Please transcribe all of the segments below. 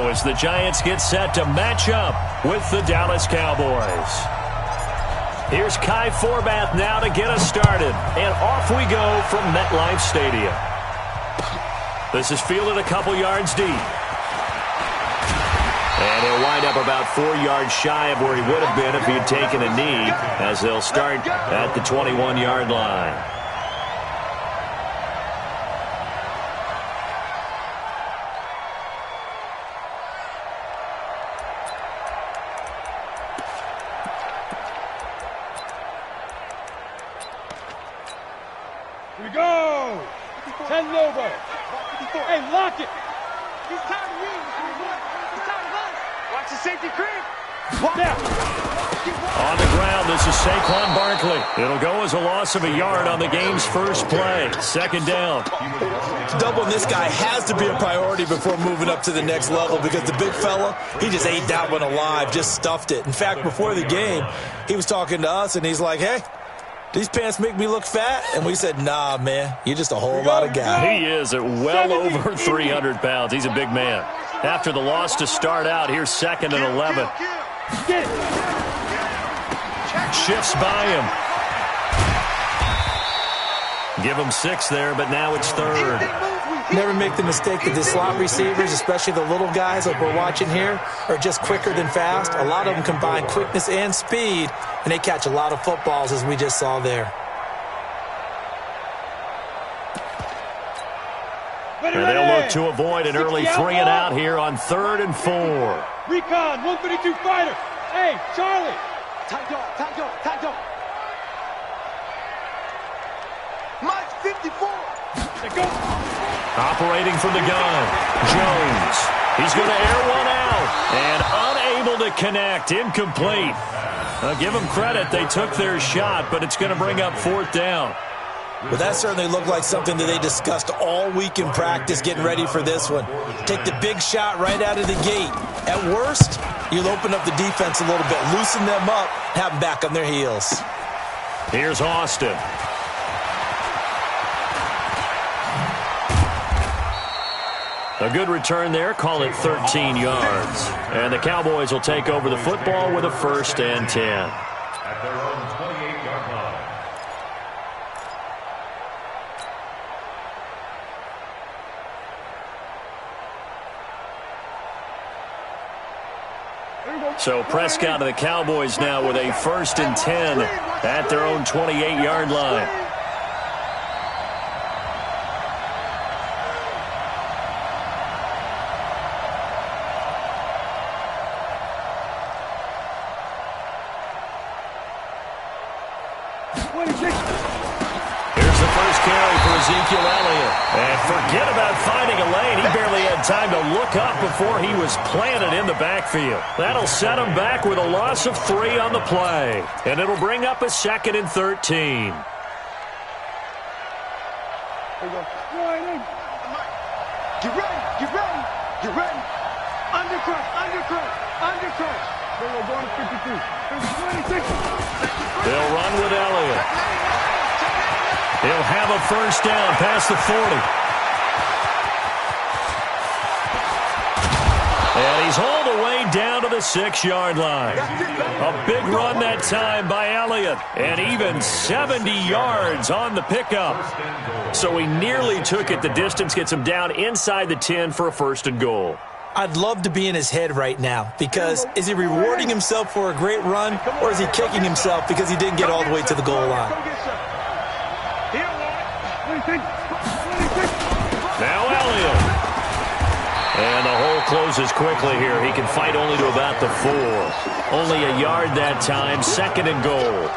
as the Giants get set to match up with the Dallas Cowboys. Here's Kai Forbath now to get us started. And off we go from MetLife Stadium. This is fielded a couple yards deep. And he'll wind up about 4 yards shy of where he would have been if he had taken a knee, as they'll start at the 21-yard line. Here we go! 10 over. Hey, lock it! He's tired of you. He's tired of us. Watch the safety creep. Now. On the ground, this is Saquon Barkley. It'll go as a loss of a yard on the game's first play. Second down. Doubling this guy has to be a priority before moving up to the next level, because the big fella, he just ate that one alive, just stuffed it. In fact, before the game, he was talking to us, and he's like, hey, these pants make me look fat? And we said, nah, man, you're just a whole lot of guy. He is at well over 300 pounds. He's a big man. After the loss to start out, here's 2nd and 11. Shifts by him. Give him 6 there, but now it's 3rd. Never make the mistake that the slot receivers, especially the little guys like we're watching here, are just quicker than fast. A lot of them combine quickness and speed, and they catch a lot of footballs, as we just saw there. And they'll look to avoid an early 3 and out here on 3rd and 4. Recon, 152 fighter. Hey, Charlie. Tight dog. Mike 54. There goes. Operating from the gun, Jones. He's going to air one out and unable to connect. Incomplete. Give them credit. They took their shot, but it's going to bring up 4th down. Well, that certainly looked like something that they discussed all week in practice, getting ready for this one. Take the big shot right out of the gate. At worst, you'll open up the defense a little bit, loosen them up, have them back on their heels. Here's Austin. A good return there, call it 13 yards. And the Cowboys will take over the football with a 1st and 10. At their own 28-yard line. So Prescott and the Cowboys now with a 1st and 10 at their own 28-yard line. Here's the first carry for Ezekiel Elliott. And forget about finding a lane. He barely had time to look up before he was planted in the backfield. That'll set him back with a loss of 3 on the play. And it'll bring up a 2nd and 13. Get ready. Undercrush. They're going to 52. 26. They'll run with Elliott. He'll have a 1st down past the 40. And he's hauled away down to the 6-yard line. A big run that time by Elliott. And even 70 yards on the pickup. So he nearly took it the distance, gets him down inside the 10 for a 1st and goal. I'd love to be in his head right now, because is he rewarding himself for a great run, or is he kicking himself because he didn't get all the way to the goal line? Now Elliott. And the hole closes quickly here. He can fight only to about the 4. Only a yard that time, 2nd and goal.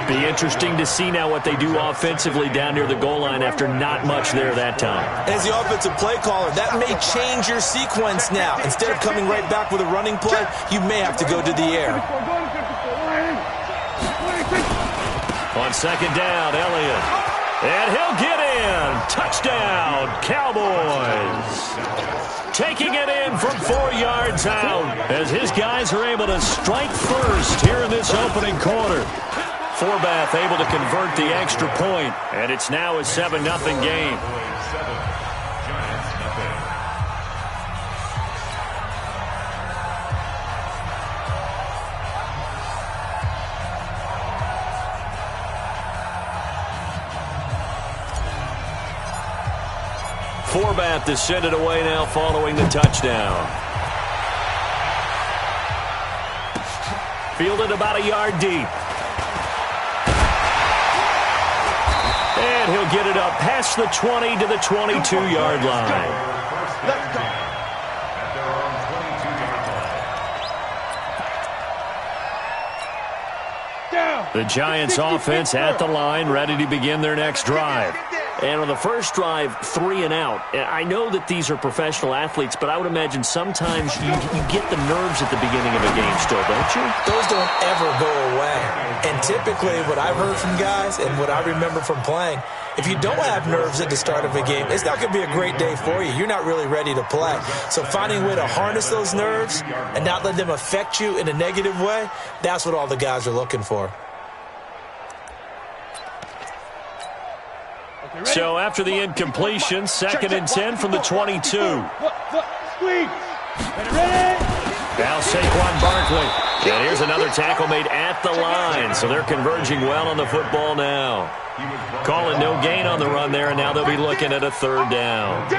Be interesting to see now what they do offensively down near the goal line after not much there that time. As the offensive play caller, that may change your sequence now. Instead of coming right back with a running play, you may have to go to the air. On 2nd down, Elliott. And he'll get in. Touchdown, Cowboys. Taking it in from 4 yards out as his guys are able to strike first here in this opening quarter. Forbath able to convert the extra point, and it's now a 7-0 game. Forbath to send it away now following the touchdown. Fielded about a yard deep. And he'll get it up past the 20 to the 22-yard line. Let's go. The Giants offense at the line, ready to begin their next drive. And on the first drive, 3 and out. I know that these are professional athletes, but I would imagine sometimes you get the nerves at the beginning of a game still, don't you? Those don't ever go away. And typically what I've heard from guys and what I remember from playing, if you don't have nerves at the start of a game, it's not going to be a great day for you. You're not really ready to play. So finding a way to harness those nerves and not let them affect you in a negative way, that's what all the guys are looking for. So after the incompletion, 2nd and 10 from the 22. Now Saquon Barkley. And here's another tackle made at the line. So they're converging well on the football now. Calling no gain on the run there, and now they'll be looking at a 3rd down. It's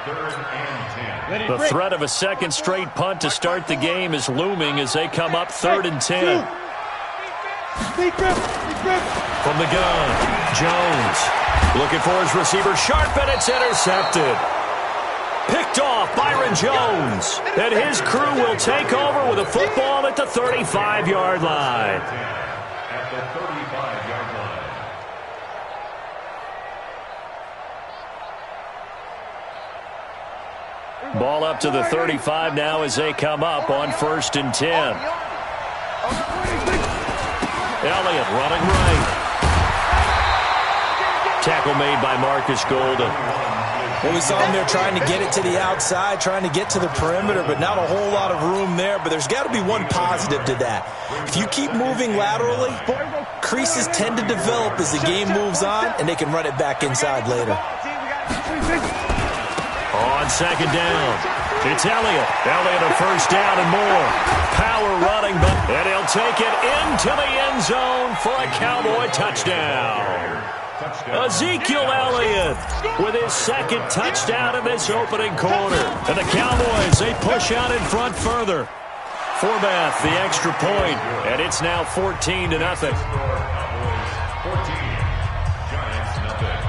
3rd and 10. The threat of a second straight punt to start the game is looming as they come up 3rd and 10. From the gun, Jones looking for his receiver, sharp, and it's intercepted. Picked off Byron Jones, and his crew will take over with a football at the 35-yard line. At the 35-yard line. Ball up to the 35 now as they come up on 1st and 10. Elliott running right. Tackle made by Marcus Golden. Well, we saw him there trying to get it to the outside, trying to get to the perimeter, but not a whole lot of room there. But there's got to be one positive to that. If you keep moving laterally, creases tend to develop as the game moves on, and they can run it back inside later. On 2nd down, it's Elliott. Elliott a 1st down and more. Power running, and he'll take it into the end zone for a Cowboy touchdown. Ezekiel Elliott with his 2nd touchdown in this opening quarter. And the Cowboys, they push out in front further. Forbath, the extra point, and it's now 14-0. Cowboys 14, Giants nothing.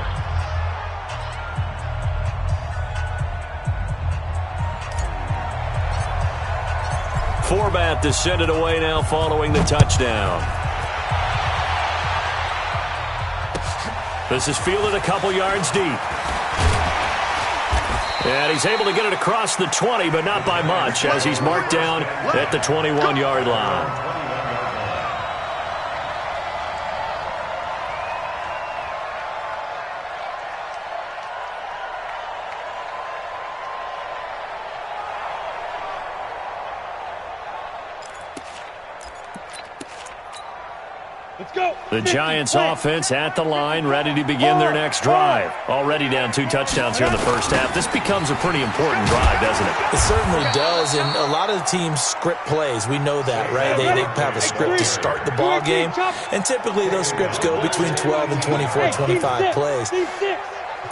Forbath to send it away now following the touchdown. This is fielded a couple yards deep. And he's able to get it across the 20, but not by much, as he's marked down at the 21-yard line. The Giants offense at the line, ready to begin their next drive. Already down 2 touchdowns here in the first half. This becomes a pretty important drive, doesn't it? It certainly does, and a lot of the teams script plays. We know that, right? They have a script to start the ball game, and typically those scripts go between 12 and 24, 25 plays.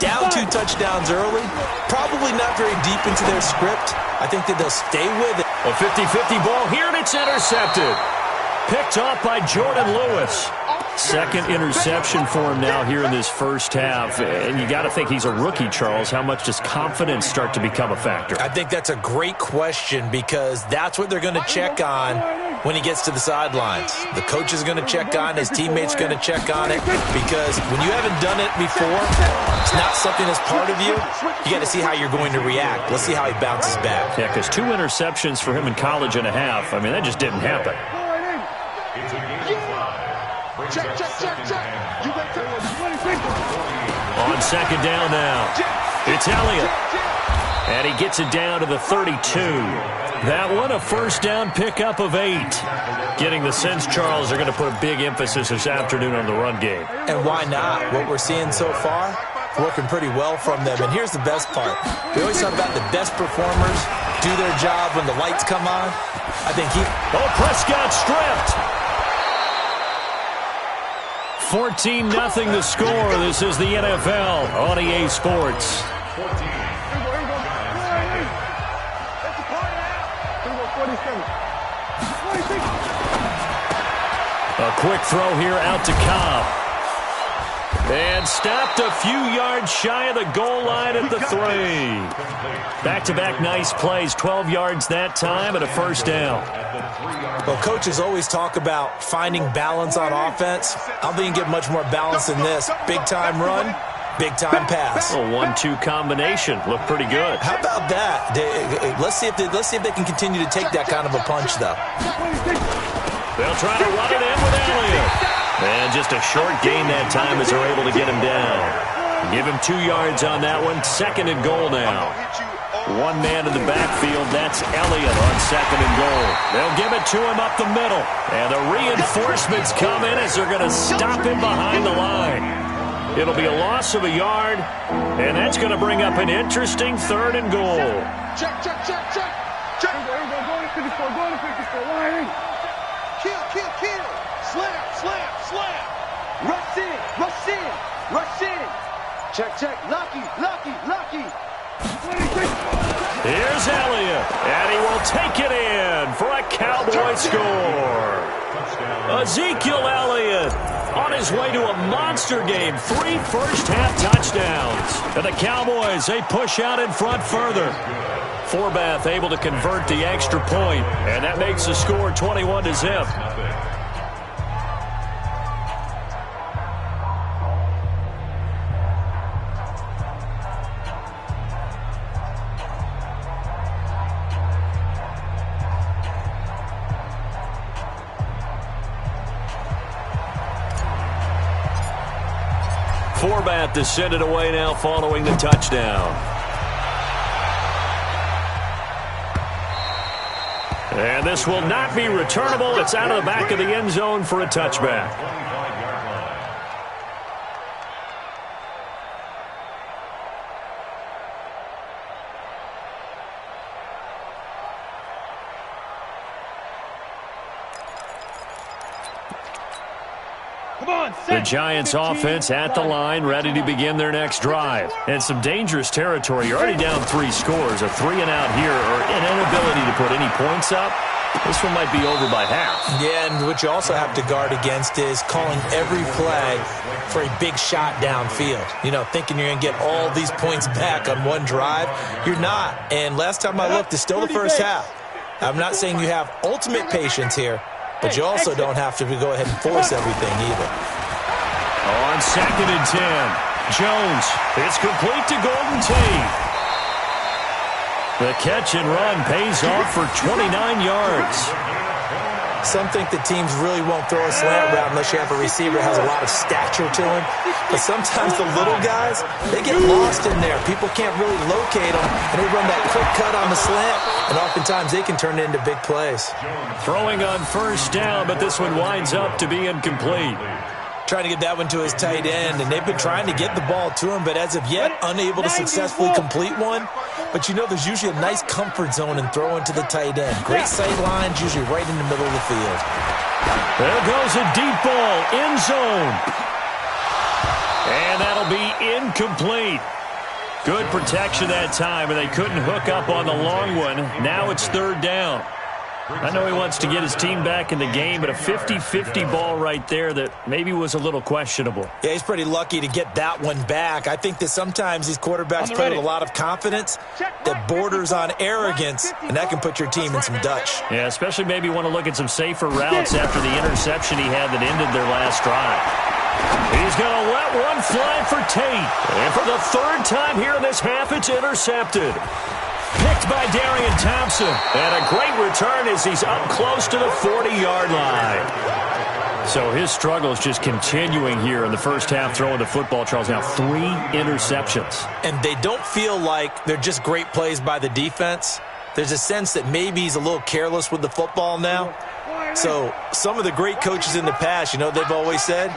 Down 2 touchdowns early, probably not very deep into their script. I think that they'll stay with it. A 50-50 ball here, and it's intercepted. Picked off by Jordan Lewis. 2nd interception for him now here in this first half. And you got to think he's a rookie, Charles. How much does confidence start to become a factor? I think that's a great question because that's what they're going to check on when he gets to the sidelines. The coach is going to check on, his teammates going to check on it, because when you haven't done it before, it's not something that's part of you. You got to see how you're going to react. Let's see how he bounces back. Yeah, because 2 interceptions for him in college and a half, I mean, that just didn't happen. It's a game of 5. Check. On 2nd down now, it's Elliott. And he gets it down to the 32. That one a 1st down pickup of 8. Getting the sense, Charles, they're going to put a big emphasis this afternoon on the run game. And why not? What we're seeing so far, working pretty well from them. And here's the best part. We always talk about the best performers do their job when the lights come on. I think Prescott stripped. 14-0 the score. This is the NFL on EA Sports. 14. Here we go. That's the party out. Here we go, 47. 46. A quick throw here out to Cobb. And stopped a few yards shy of the goal line at the 3. Back-to-back nice plays, 12 yards that time and a first down. Well, coaches always talk about finding balance on offense. I don't think you can get much more balance than this. Big-time run, big-time pass. A 1-2 combination. Looked pretty good. How about that? Let's see if they can continue to take that kind of a punch, though. They'll try to run it in with Elliott. And just a short gain that time as they're able to get him down. Give him 2 yards on that one. 2nd and goal now. One man in the backfield. That's Elliott on 2nd and goal. They'll give it to him up the middle. And the reinforcements come in as they're going to stop him behind the line. It'll be a loss of a yard. And that's going to bring up an interesting 3rd and goal. Check. Here we go. Go to 54. Line. Kill. Slam. Rush in. Check. Lucky. Here's Elliott, and he will take it in for a Cowboy score. Ezekiel Elliott on his way to a monster game. 3 first-half touchdowns. And the Cowboys, they push out in front further. Forbath able to convert the extra point, and that makes the score 21-0. Forbath to send it away now following the touchdown. And this will not be returnable. It's out of the back of the end zone for a touchback. The Giants offense at the line, ready to begin their next drive. And some dangerous territory. You're already down 3 scores. A 3-and-out here, or an inability to put any points up. This one might be over by half. Yeah, and what you also have to guard against is calling every play for a big shot downfield. You know, thinking you're going to get all these points back on one drive. You're not. And last time I looked, it's still the first half. I'm not saying you have ultimate patience here, but you also don't have to go ahead and force everything either. On 2nd and 10, Jones. It's complete to Golden Tate. The catch and run pays off for 29 yards. Some think that teams really won't throw a slant route unless you have a receiver that has a lot of stature to him. But sometimes the little guys, they get lost in there. People can't really locate them, and they run that quick cut on the slant, and oftentimes they can turn it into big plays. Throwing on first down, but this one winds up to be incomplete. Trying to get that one to his tight end, and they've been trying to get the ball to him, but as of yet, unable to successfully complete one. But you know, there's usually a nice comfort zone in throwing to the tight end. Great sight lines, usually right in the middle of the field. There goes a deep ball, end zone. And that'll be incomplete. Good protection that time, and they couldn't hook up on the long one. Now it's 3rd down. I know he wants to get his team back in the game, but a 50-50 ball right there that maybe was a little questionable. Yeah, he's pretty lucky to get that one back. I think that sometimes these quarterbacks play with a lot of confidence that borders on arrogance, and that can put your team in some Dutch. Yeah, especially maybe want to look at some safer routes after the interception he had that ended their last drive. He's going to let one fly for Tate. And for the 3rd time here in this half, it's intercepted. Picked by Darian Thompson. And a great return as he's up close to the 40-yard line. So his struggle is just continuing here in the first half throwing the football, Charles. Now 3 interceptions. And they don't feel like they're just great plays by the defense. There's a sense that maybe he's a little careless with the football now. So some of the great coaches in the past, you know, they've always said,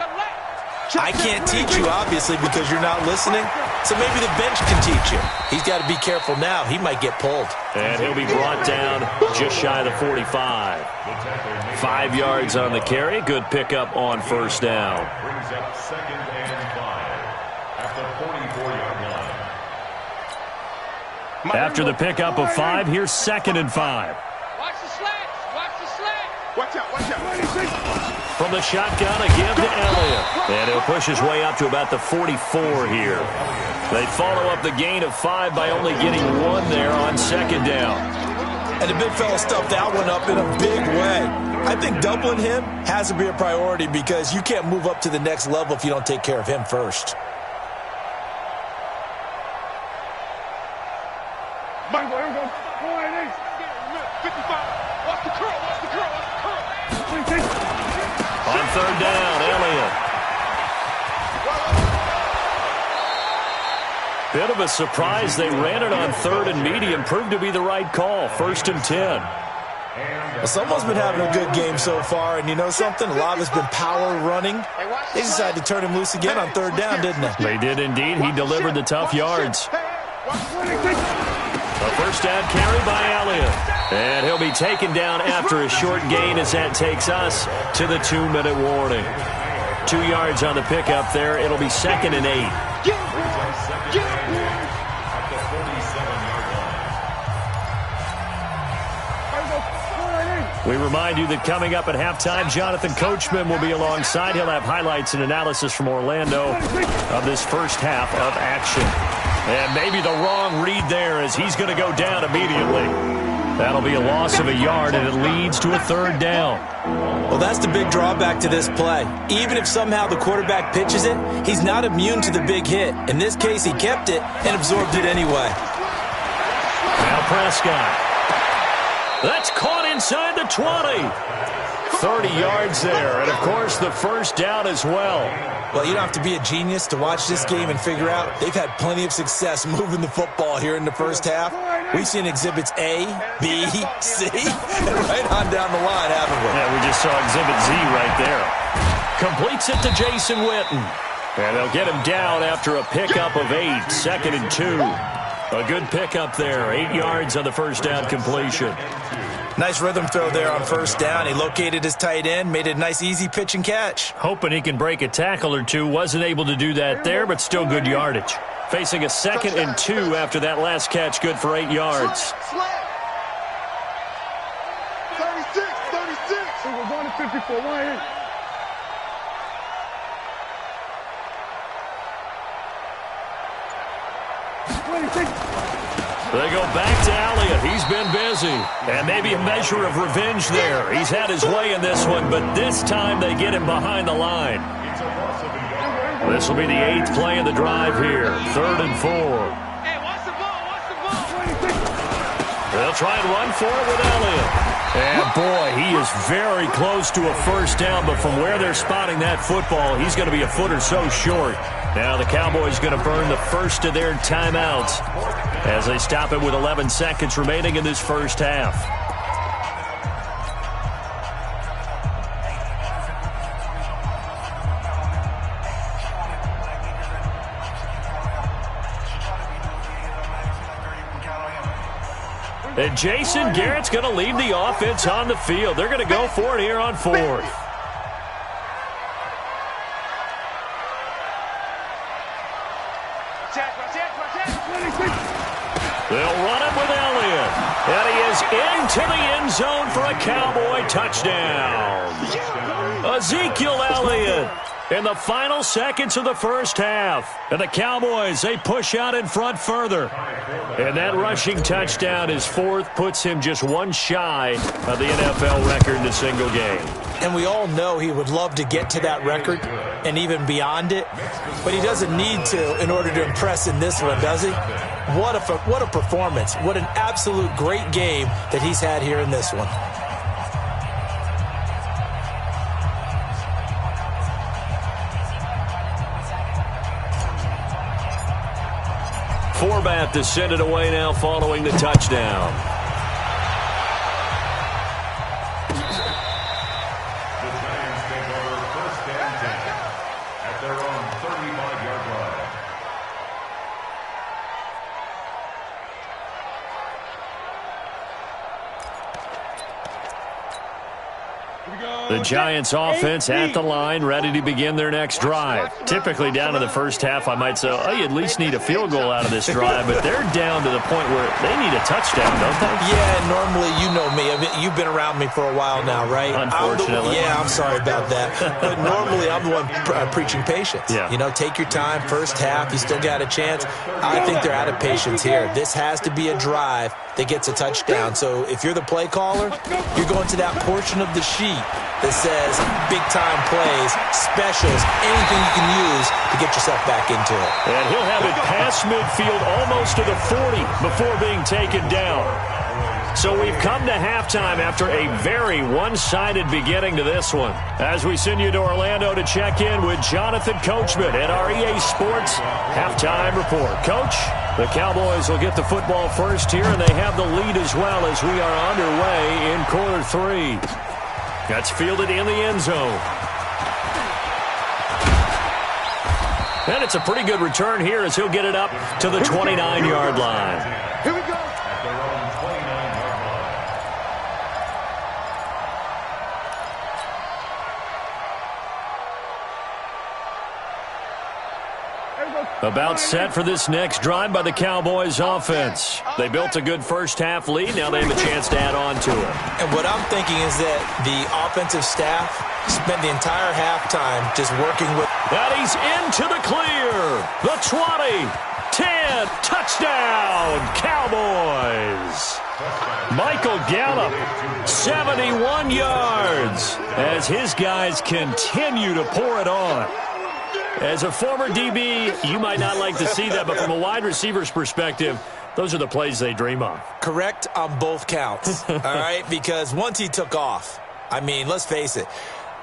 I can't teach you, obviously, because you're not listening. So maybe the bench can teach you. He's got to be careful now. He might get pulled. And he'll be brought down just shy of the 45. 5 yards on the carry. Good pickup on first down. Brings up 2nd and 5 at the 44-yard line. After the pickup of 5, here's 2nd and 5. Watch the slats. Watch the slats. Watch out. Watch out. From the shotgun, a give to Elliott. And he'll push his way up to about the 44 here. They follow up the gain of 5 by only getting 1 there on 2nd down. And the big fella stuffed that one up in a big way. I think doubling him has to be a priority because you can't move up to the next level if you don't take care of him first. Michael, here we go. 55. Watch the curl. Watch the curl. Watch the curl. On 3rd down, Elliott. Bit of a surprise. They ran it on 3rd and medium. Proved to be the right call. 1st and 10. Well, someone's been having a good game so far, and you know something? A lot of it's been power running. They decided to turn him loose again on 3rd down, didn't they? They did indeed. He delivered the tough yards. A 1st down carry by Elliott. And he'll be taken down after a short gain as that takes us to the 2-minute warning. 2 yards on the pickup there. It'll be 2nd and 8. We remind you that coming up at halftime, Jonathan Coachman will be alongside. He'll have highlights and analysis from Orlando of this first half of action. And maybe the wrong read there as he's going to go down immediately. That'll be a loss of a yard, and it leads to a 3rd down. Well, that's the big drawback to this play. Even if somehow the quarterback pitches it, he's not immune to the big hit. In this case, he kept it and absorbed it anyway. Now Prescott. That's caught inside the 20. 30 yards there, and of course the 1st down as well. Well, you don't have to be a genius to watch this game and figure out they've had plenty of success moving the football here in the first half. We've seen exhibits A, B, C, and right on down the line, haven't we? Yeah, we just saw exhibit Z right there. Completes it to Jason Witten. And they'll get him down after a pickup of 8, 2nd and 2. A good pickup there, 8 yards on the 1st down completion. Nice rhythm throw there on 1st down. He located his tight end, made it a nice, easy pitch and catch. Hoping he can break a tackle or two. Wasn't able to do that there, but still good yardage. Facing a 2nd and 2 after that last catch, good for 8 yards. 36. So we're going to 54. Why? They go back to Elliott. He's been busy. And maybe a measure of revenge there. He's had his way in this one, but this time they get him behind the line. This will be the 8th play of the drive here. 3rd and 4. Hey, watch the ball. They'll try and run for it with Elliott. And, boy, he is very close to a 1st down, but from where they're spotting that football, he's going to be a foot or so short. Now the Cowboys going to burn the first of their timeouts as they stop it with 11 seconds remaining in this first half. And Jason Garrett's going to lead the offense on the field. They're going to go for it here on 4th. They'll run it with Elliott. And he is into the end zone for a Cowboy touchdown. Ezekiel Elliott in the final seconds of the first half. And the Cowboys, they push out in front further. And that rushing touchdown, his 4th, puts him just 1 shy of the NFL record in a single game. And we all know he would love to get to that record and even beyond it. But he doesn't need to in order to impress in this one, does he? What a performance. What an absolute great game that he's had here in this one. Forbath to send it away now following the touchdown. The Giants take over 1st and 10 at their own 35-yard line. The Giants offense at the line, ready to begin their next drive. Typically down to the first half, I might say, oh, you at least need a field goal out of this drive, but they're down to the point where they need a touchdown, don't they? Yeah, normally, you know me. I mean, you've been around me for a while now, right? Unfortunately. I'm sorry about that. But normally, I'm the one preaching patience. Yeah. You know, take your time, first half, you still got a chance. I think they're out of patience here. This has to be a drive that gets a touchdown. So if you're the play caller, you're going to that portion of the sheet that says big-time plays, specials, anything you can use to get yourself back into it. And he'll have it past midfield almost to the 40 before being taken down. So we've come to halftime after a very one-sided beginning to this one. As we send you to Orlando to check in with Jonathan Coachman at our EA Sports Halftime Report. Coach, the Cowboys will get the football first here, and they have the lead as well as we are underway in quarter 3. That's fielded in the end zone. And it's a pretty good return here as he'll get it up to the 29-yard line. Here we go. At their own 29-yard line. About set for this next drive by the Cowboys offense. They built a good first half lead. Now they have a chance to add on to it. And what I'm thinking is that the offensive staff spent the entire halftime just working with. And he's into the clear. The 20, 10, touchdown, Cowboys. Michael Gallup, 71 yards, as his guys continue to pour it on. As a former DB, you might not like to see that, but from a wide receiver's perspective, those are the plays they dream of. Correct on both counts, all right? Because once he took off, I mean, let's face it,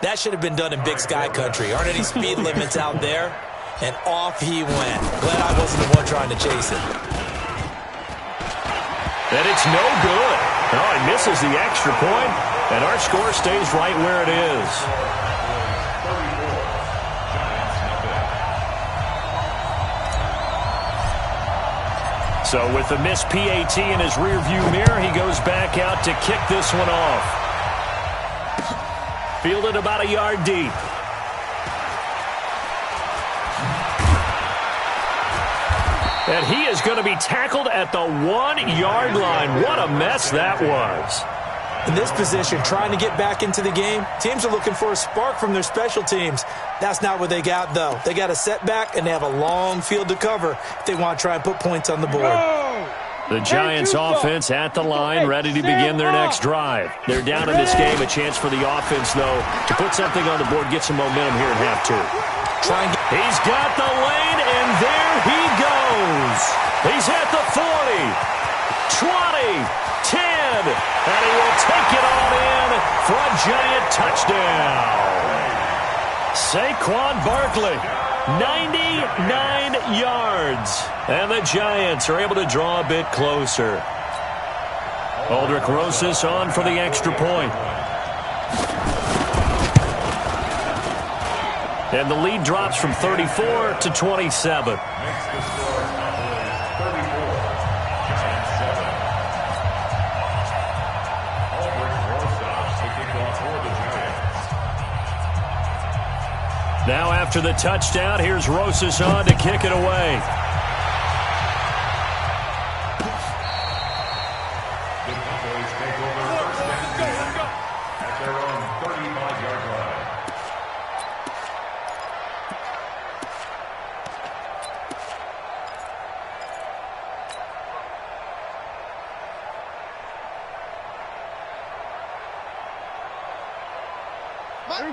that should have been done in Big Sky country. Aren't any speed limits out there? And off he went. Glad I wasn't the one trying to chase it. And it's no good. Oh, he misses the extra point, and our score stays right where it is. So with the missed PAT in his rearview mirror, he goes back out to kick this one off. Fielded about a yard deep. And he is going to be tackled at the 1-yard line. What a mess that was. In this position, trying to get back into the game, teams are looking for a spark from their special teams. That's not what they got, though. They got a setback, and they have a long field to cover if they want to try and put points on the board. The Giants offense at the line, ready to begin their next drive. They're down in this game. A chance for the offense, though, to put something on the board, get some momentum here at half 2. He's got the lane, and there he goes. He's at the 40, 20, 10, and he will take it all in for a Giant touchdown. Saquon Barkley, 99 yards. And the Giants are able to draw a bit closer. Aldrich Rosas on for the extra point. And the lead drops from 34 to 27. Now after the touchdown, here's Rosas on to kick it away. The Cowboys take over first and 10 at their own 35-yard line.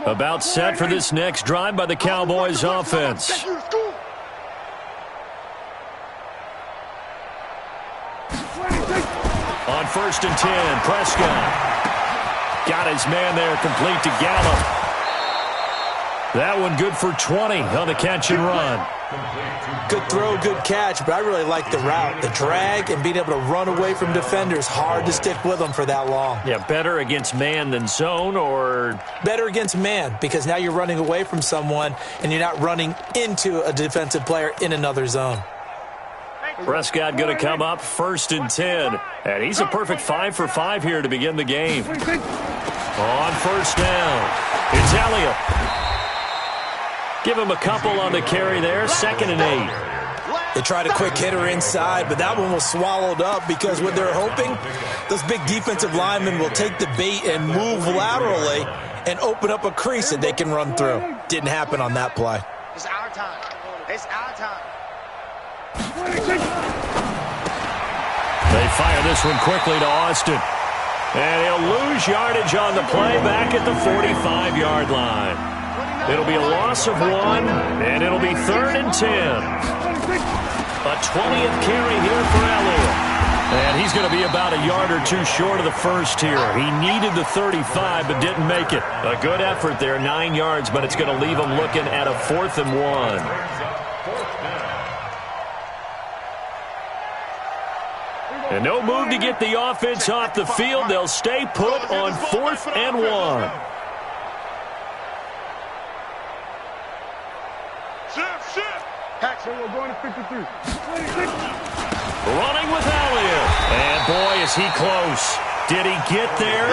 About set for this next drive by the Cowboys offense. On 1st and 10, Prescott got his man there, complete to Gallup. That one good for 20 on the catch and run. Good throw, good catch, but I really like the route. The drag and being able to run away from defenders, hard to stick with them for that long. Yeah, better against man than zone, or? Better against man, because now you're running away from someone and you're not running into a defensive player in another zone. Prescott going to come up 1st and 10. And he's a perfect 5 for 5 here to begin the game. On first down, it's Elliott. Give him a couple on the carry there, 2nd and 8. They tried a quick hitter inside, but that one was swallowed up because what they're hoping, those big defensive linemen will take the bait and move laterally and open up a crease that they can run through. Didn't happen on that play. It's our time. It's our time. They fire this one quickly to Austin. And he'll lose yardage on the play back at the 45-yard line. It'll be a loss of 1, and it'll be 3rd and 10. A 20th carry here for Elliott. And he's going to be about a yard or 2 short of the first here. He needed the 35 but didn't make it. A good effort there, 9 yards, but it's going to leave him looking at a 4th and 1. And no move to get the offense off the field. They'll stay put on 4th and 1. Going to 53. Running with Elliott. And boy, is he close. Did he get there?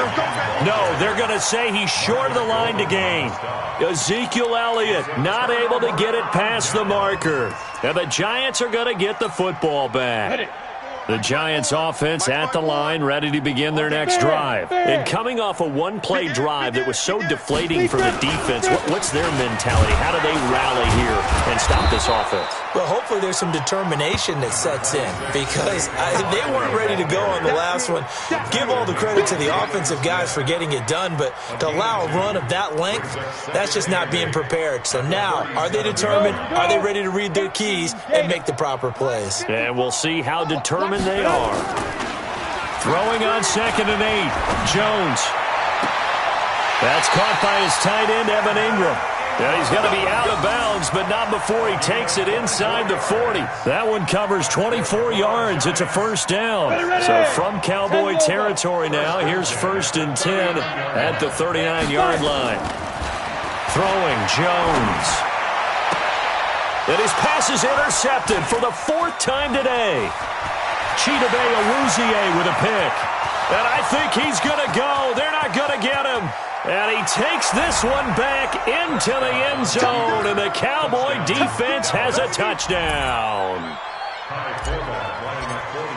No, they're going to say he's short of the line to gain. Ezekiel Elliott not able to get it past the marker. And the Giants are going to get the football back. The Giants offense at the line, ready to begin their next drive. And coming off a one-play drive that was so deflating for the defense, what's their mentality? How do they rally here and stop this offense? Well, hopefully there's some determination that sets in because they weren't ready to go on the last one. Give all the credit to the offensive guys for getting it done, but to allow a run of that length, that's just not being prepared. So now, are they determined? Are they ready to read their keys and make the proper plays? And we'll see how determined they are. Throwing on 2nd and 8. Jones. That's caught by his tight end, Evan Ingram. And he's going to be out of bounds, but not before he takes it inside the 40. That one covers 24 yards. It's a first down. So from Cowboy territory now, here's 1st and 10 at the 39-yard line. Throwing Jones. And his pass is intercepted for the 4th time today. Chidobe Awuzie with a pick. And I think he's going to go. They're not going to get him. And he takes this one back into the end zone. And the Cowboy defense has a touchdown.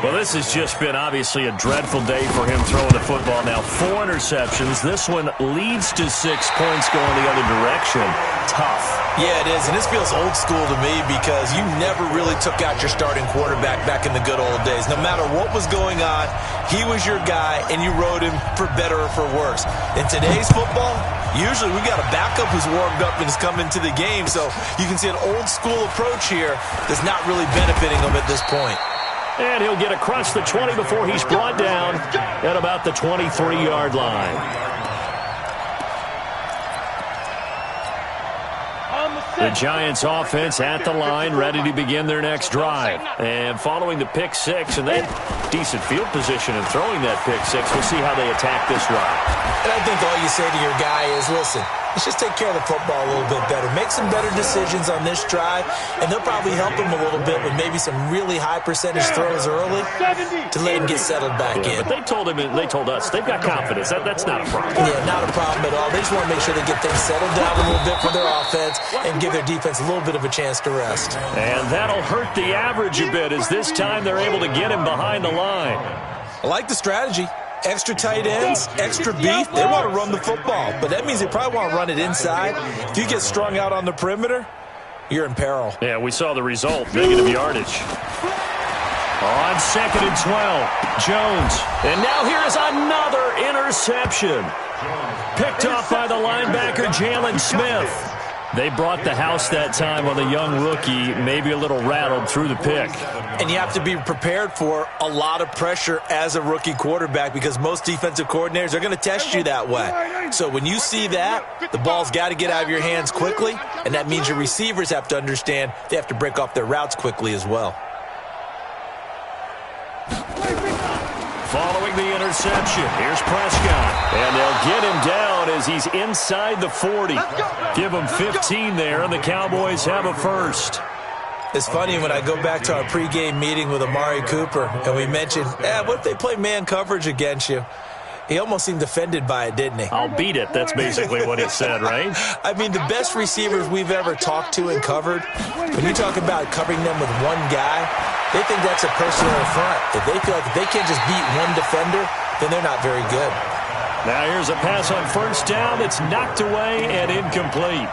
Well, this has just been obviously a dreadful day for him throwing the football. Now, 4 interceptions. This one leads to 6 points going the other direction. Tough. Yeah, it is, and this feels old school to me because you never really took out your starting quarterback back in the good old days. No matter what was going on, he was your guy, and you rode him for better or for worse. In today's football, usually we got a backup who's warmed up and has come into the game, so you can see an old school approach here that's not really benefiting him at this point. And he'll get across the 20 before he's brought down at about the 23-yard line. The Giants offense at the line, ready to begin their next drive. And following the pick 6, and they have decent field position in throwing that pick 6. We'll see how they attack this drive. And I think all you say to your guy is, listen, let's just take care of the football a little bit better. Make some better decisions on this drive, and they'll probably help him a little bit with maybe some really high percentage throws early to let him get settled back in. But they told him, and they told us, they've got confidence. That's not a problem. Yeah, not a problem at all. They just want to make sure they get things settled down a little bit for their offense and give their defense a little bit of a chance to rest. And that'll hurt the average a bit as this time they're able to get him behind the line. I like the strategy. Extra tight ends, extra beef. They want to run the football, but that means they probably want to run it inside. If you get strung out on the perimeter, you're in peril. Yeah, we saw the result. Negative yardage. On 2nd and 12, Jones. And now here is another interception. Picked off by the linebacker, Jalen Smith. They brought the house that time on the young rookie, maybe a little rattled through the pick. And you have to be prepared for a lot of pressure as a rookie quarterback because most defensive coordinators are going to test you that way. So when you see that, the ball's got to get out of your hands quickly, and that means your receivers have to understand they have to break off their routes quickly as well. Following the interception, here's Prescott. And they'll get him down as he's inside the 40. Give him 15 there, and the Cowboys have a first. It's funny when I go back to our pregame meeting with Amari Cooper, and we mentioned, what if they play man coverage against you? He almost seemed offended by it, didn't he? I'll beat it. That's basically what he said, right? I mean, the best receivers we've ever talked to and covered, when you talk about covering them with one guy, they think that's a personal affront. If they feel like if they can't just beat one defender, then they're not very good. Now here's a pass on first down that's knocked away and incomplete.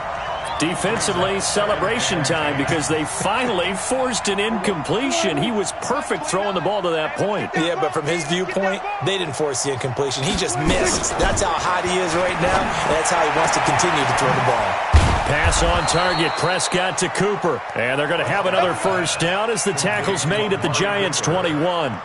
Defensively, celebration time because they finally forced an incompletion. He was perfect throwing the ball to that point. Yeah, but from his viewpoint, they didn't force the incompletion. He just missed. That's how hot he is right now, and that's how he wants to continue to throw the ball. Pass on target, Prescott to Cooper. And they're going to have another first down as the tackle's made at the Giants' 21.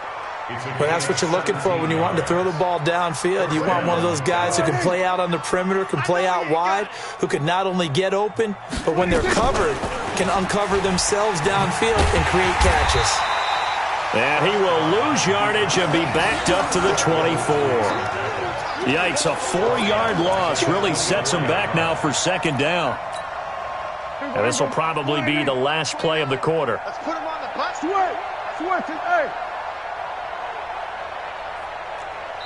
But that's what you're looking for when you want to throw the ball downfield. You want one of those guys who can play out on the perimeter, can play out wide, who can not only get open, but when they're covered, can uncover themselves downfield and create catches. And he will lose yardage and be backed up to the 24. Yikes, a 4-yard loss really sets him back now for second down. And this will probably be the last play of the quarter. Let's put him on the bus. Switch it, hey.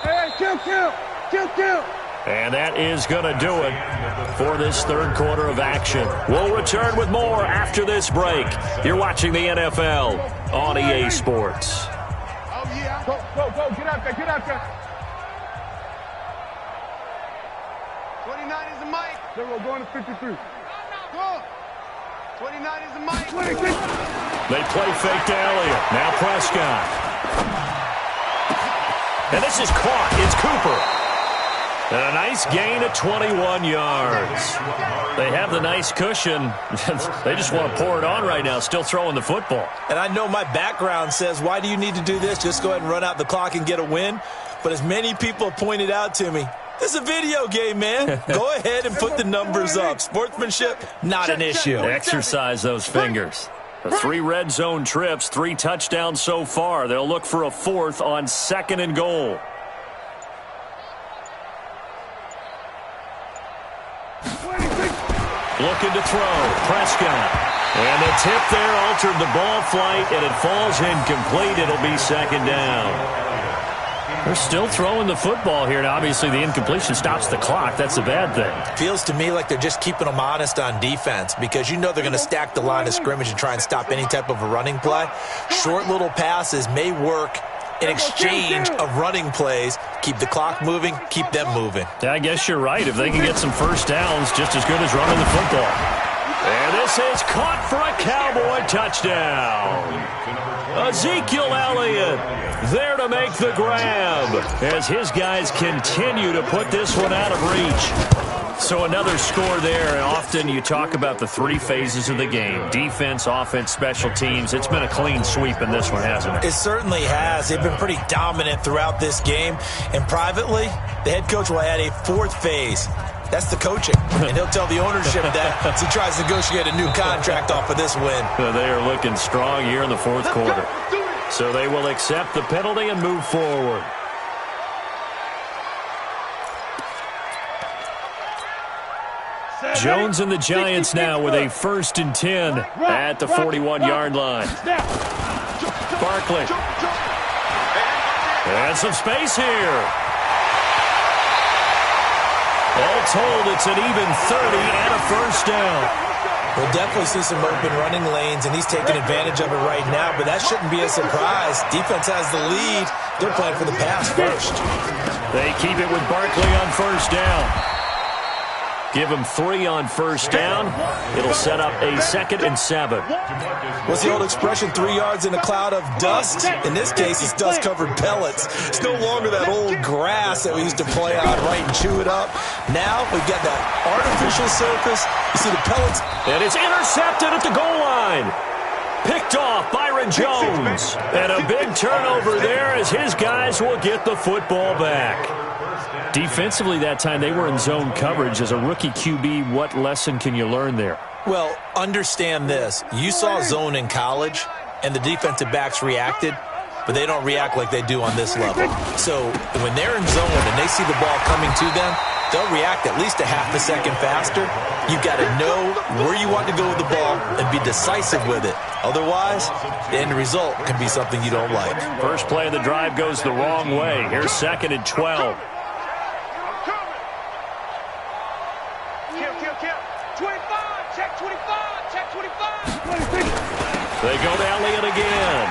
Hey, kill. And that is going to do it for this third quarter of action. We'll return with more after this break. You're watching the NFL on EA Sports. Oh, yeah. Go. Get out there. 29 is the mic. We're going to 53. Go. 29 is the mic. They play fake to Elliott. Now Prescott. And this is caught. It's Cooper. And a nice gain of 21 yards. They have the nice cushion. They just want to pour it on right now, still throwing the football. And I know my background says, why do you need to do this? Just go ahead and run out the clock and get a win. But as many people pointed out to me, this is a video game, man. Go ahead and put the numbers up. Sportsmanship, not an issue. Exercise those fingers. The 3 red zone trips, 3 touchdowns so far. They'll look for a 4th on 2nd and goal. Looking to throw. Prescott. And the tip there altered the ball flight, and it falls incomplete. It'll be 2nd down. They're still throwing the football here. Now, obviously, the incompletion stops the clock. That's a bad thing. Feels to me like they're just keeping them honest on defense because you know they're going to stack the line of scrimmage and try and stop any type of a running play. Short little passes may work in exchange of running plays. Keep the clock moving, keep them moving. Yeah, I guess you're right. If they can get some first downs, just as good as running the football. And this is caught for a Cowboy touchdown. Ezekiel Elliott there to make the grab as his guys continue to put this one out of reach. So another score there, and often you talk about the 3 phases of the game. Defense, offense, special teams. It's been a clean sweep in this one, hasn't it? It certainly has. They've been pretty dominant throughout this game. And privately, the head coach will add a 4th phase. That's the coaching. And he'll tell the ownership that as he tries to negotiate a new contract off of this win. They are looking strong here in the 4th quarter. So they will accept the penalty and move forward. Jones and the Giants now with a 1st and 10 at the 41-yard line. Barkley. And some space here. All told, it's an even 30 and a first down. We'll definitely see some open running lanes, and he's taking advantage of it right now, but that shouldn't be a surprise. Defense has the lead. They're playing for the pass first. They keep it with Barkley on first down. Give him 3 on first down. It'll set up a 2nd and 7. What's the old expression, 3 yards in a cloud of dust? In this case, it's dust-covered pellets. It's no longer that old grass that we used to play on, right, and chew it up. Now we've got that artificial surface. You see the pellets. And it's intercepted at the goal line. Picked off Byron Jones. And a big turnover there as his guys will get the football back. Defensively that time, they were in zone coverage. As a rookie QB, what lesson can you learn there? Well, understand this. You saw zone in college, and the defensive backs reacted, but they don't react like they do on this level. So when they're in zone and they see the ball coming to them, they'll react at least a half a second faster. You've got to know where you want to go with the ball and be decisive with it. Otherwise, the end result can be something you don't like. First play of the drive goes the wrong way. Here's 2nd and 12. They go to Elliott again.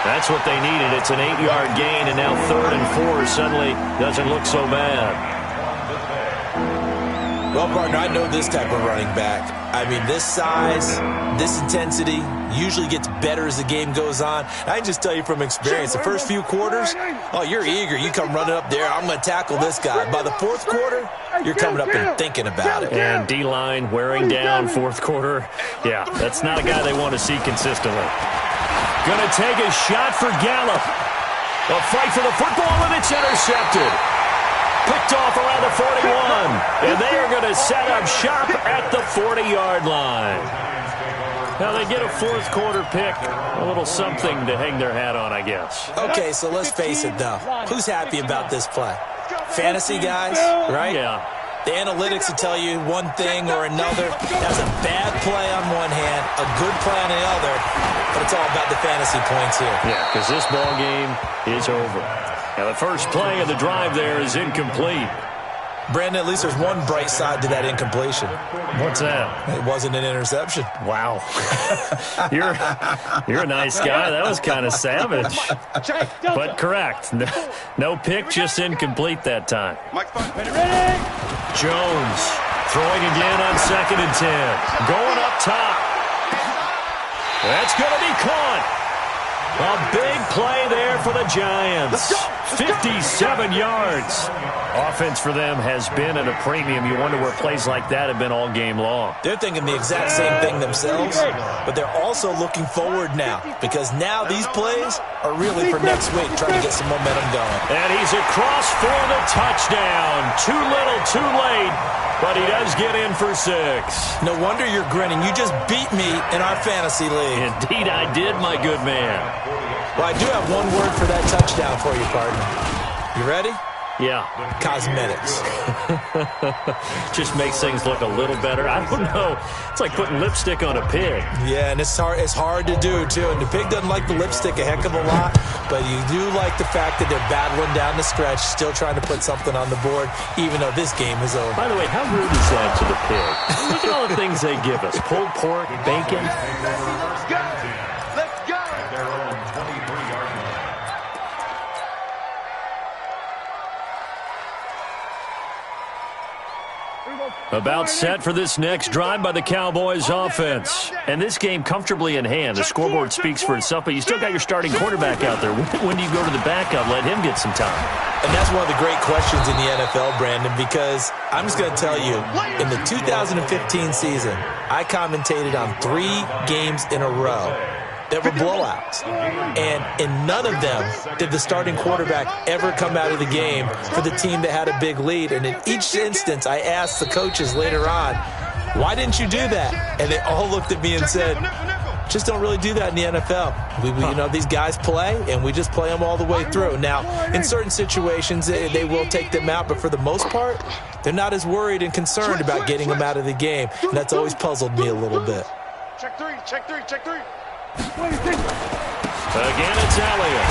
That's what they needed. It's an 8-yard gain, and now 3rd and 4 suddenly doesn't look so bad. Well, partner, I know this type of running back. I mean, this size, this intensity usually gets better as the game goes on. I can just tell you from experience, the first few quarters, oh, you're eager. You come running up there, I'm going to tackle this guy. By the 4th quarter, you're coming up and thinking about it. And D-line wearing down 4th quarter. Yeah, that's not a guy they want to see consistently. Going to take a shot for Gallup. A fight for the football, and it's intercepted. Picked off around the 41. And they are going to set up shop at the 40-yard line. Now they get a 4th quarter pick. A little something to hang their hat on, I guess. Okay, so let's face it, though. Who's happy about this play? Fantasy guys, right? Yeah. The analytics will tell you one thing or another. That's a bad play on one hand, a good play on the other, but it's all about the fantasy points here. Yeah, because this ball game is over. Now the first play of the drive there is incomplete. Brandon, at least there's one bright side to that incompletion. What's that? It wasn't an interception. Wow. You're a nice guy. That was kind of savage. But correct. No pick, just incomplete that time. Jones throwing again on 2nd and 10. Going up top. That's going to be caught. A big play there for the Giants. 57 yards. Offense for them has been at a premium. You wonder where plays like that have been all game long. They're thinking the exact same thing themselves, but they're also looking forward now because now these plays are really for next week, trying to get some momentum going. And he's across for the touchdown. Too little, too late, but he does get in for 6. No wonder you're grinning. You just beat me in our fantasy league. Indeed I did, my good man. Well, I do have one word for that touchdown for you, partner. You ready? Yeah. Cosmetics. Just makes things look a little better. I don't know. It's like putting lipstick on a pig. Yeah, and it's hard to do, too. And the pig doesn't like the lipstick a heck of a lot, but you do like the fact that they're battling down the stretch, still trying to put something on the board, even though this game is over. By the way, how rude is that to the pig? Look at all the things they give us. Pulled pork, bacon. Let's go. Let's go. Their own 23-yard line. About set for this next drive by the Cowboys offense. And this game comfortably in hand. The scoreboard speaks for itself, but you still got your starting quarterback out there. When do you go to the backup, let him get some time? And that's one of the great questions in the NFL, Brandon, because I'm just going to tell you, in the 2015 season, I commentated on 3 games in a row that were blowouts. And in none of them did the starting quarterback ever come out of the game for the team that had a big lead. And in each instance, I asked the coaches later on, why didn't you do that? And they all looked at me and said, just don't really do that in the NFL. You know, these guys play, and we just play them all the way through. Now, in certain situations, they will take them out, but for the most part, they're not as worried and concerned about getting them out of the game. And that's always puzzled me a little bit. Check 3, check 3, check 3. Again, it's Elliott.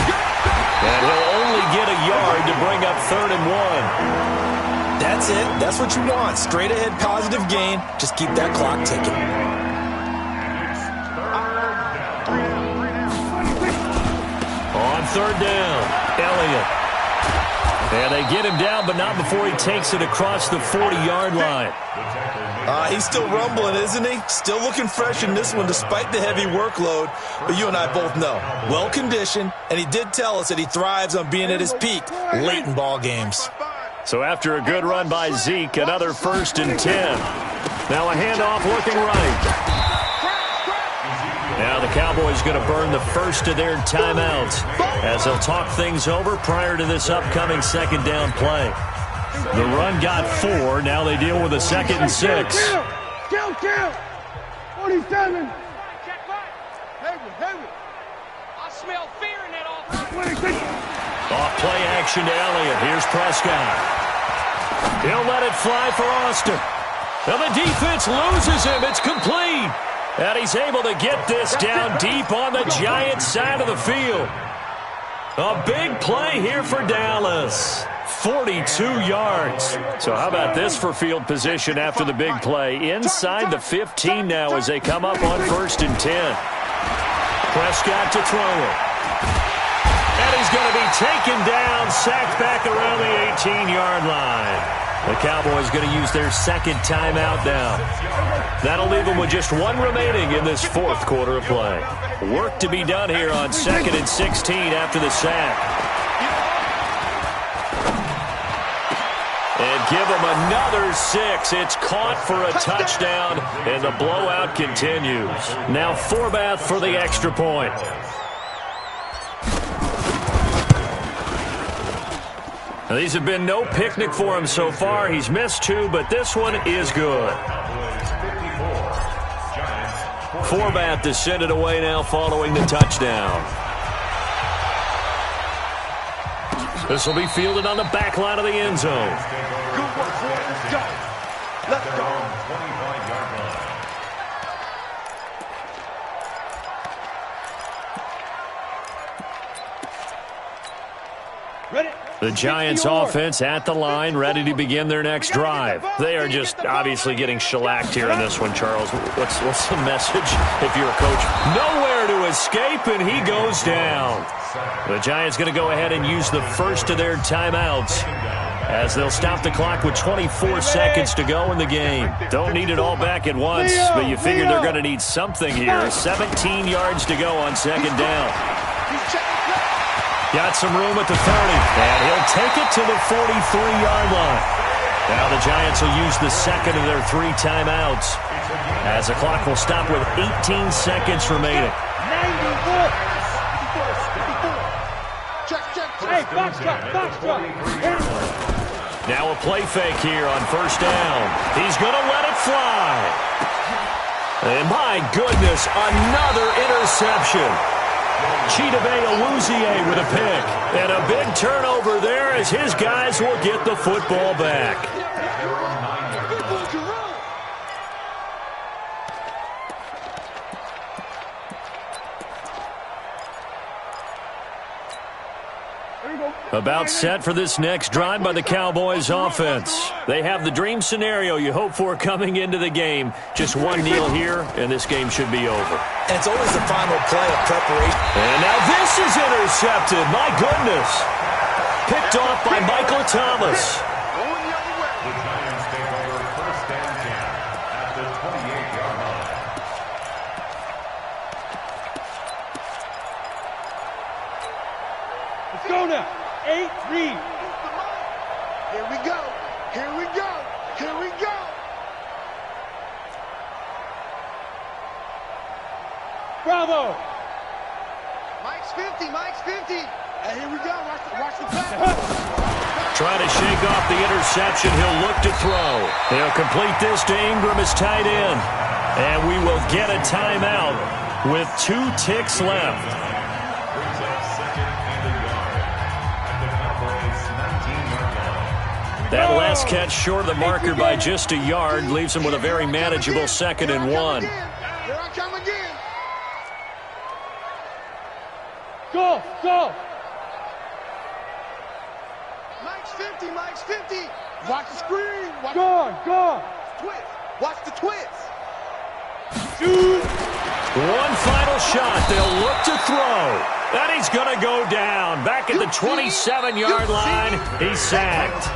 And he'll only get a yard to bring up 3rd and 1. That's it. That's what you want. Straight ahead positive gain. Just keep that clock ticking. On 3rd down, Elliott. And they get him down, but not before he takes it across the 40-yard line. He's still rumbling, isn't he? Still looking fresh in this one despite the heavy workload. But you and I both know, well-conditioned, and he did tell us that he thrives on being at his peak late in ball games. So after a good run by Zeke, another 1st and 10. Now a handoff looking right. Now the Cowboys going to burn the first of their timeouts as they'll talk things over prior to this upcoming 2nd down play. The run got 4. Now they deal with a 2nd and 6. Count. 47. I smell fear in that offense. Off play action to Elliott. Here's Prescott. He'll let it fly for Austin. Now the defense loses him. It's complete. And he's able to get this down deep on the Giants side of the field. A big play here for Dallas. 42 yards. So how about this for field position after the big play? Inside the 15 now as they come up on 1st and 10. Prescott to throw it. And he's going to be taken down, sacked back around the 18-yard line. The Cowboys going to use their second timeout now. That'll leave them with just one remaining in this 4th quarter of play. Work to be done here on 2nd and 16 after the sack. And give them another 6. It's caught for a touchdown, and the blowout continues. Now Forbath for the extra point. Now, these have been no picnic for him so far. He's missed 2, but this one is good. Forbath to send it away now following the touchdown. This will be fielded on the back line of the end zone. Good work, boy. Let's go. Let's go. 25-yard line. Ready? The Giants offense at the line, ready to begin their next drive. They are just obviously getting shellacked here in this one, Charles. What's the message if you're a coach? Nowhere to escape, and he goes down. The Giants going to go ahead and use the first of their timeouts as they'll stop the clock with 24 seconds to go in the game. Don't need it all back at once, but you figure they're going to need something here. 17 yards to go on 2nd down. Got some room at the 30, and he'll take it to the 43-yard line. Now the Giants will use the second of their 3 timeouts as the clock will stop with 18 seconds remaining. 94. Hey, box drop. Now a play fake here on 1st down. He's going to let it fly. And my goodness, another interception. Chidobe Awuzie with a pick. And a big turnover there as his guys will get the football back. About set for this next drive by the Cowboys offense. They have the dream scenario you hope for coming into the game. Just one kneel here, and this game should be over. And it's always the final play of preparation. And now this is intercepted. My goodness. Picked off by Michael Thomas. The Giants take over 1st and 10 at the 28-yard line. Let's go now. 8-3. Here we go. Here we go. Here we go. Bravo. Mike's 50. Mike's 50. And here we go. Watch the pass. Trying to shake off the interception. He'll look to throw. He'll complete this to Ingram as tight end. And we will get a timeout with 2 ticks left. Brings up 2nd and a yard at the Cowboys' 19-yard line. That last catch short of the marker by just a yard leaves him with a very manageable 2nd and 1. Here I come again. Go. Mike's 50. Mike's 50. Watch the screen. Go. Twist. Watch the twist. Shoot. One final shot. They'll look to throw. And he's going to go down. Back at the 27-yard line. He's sacked.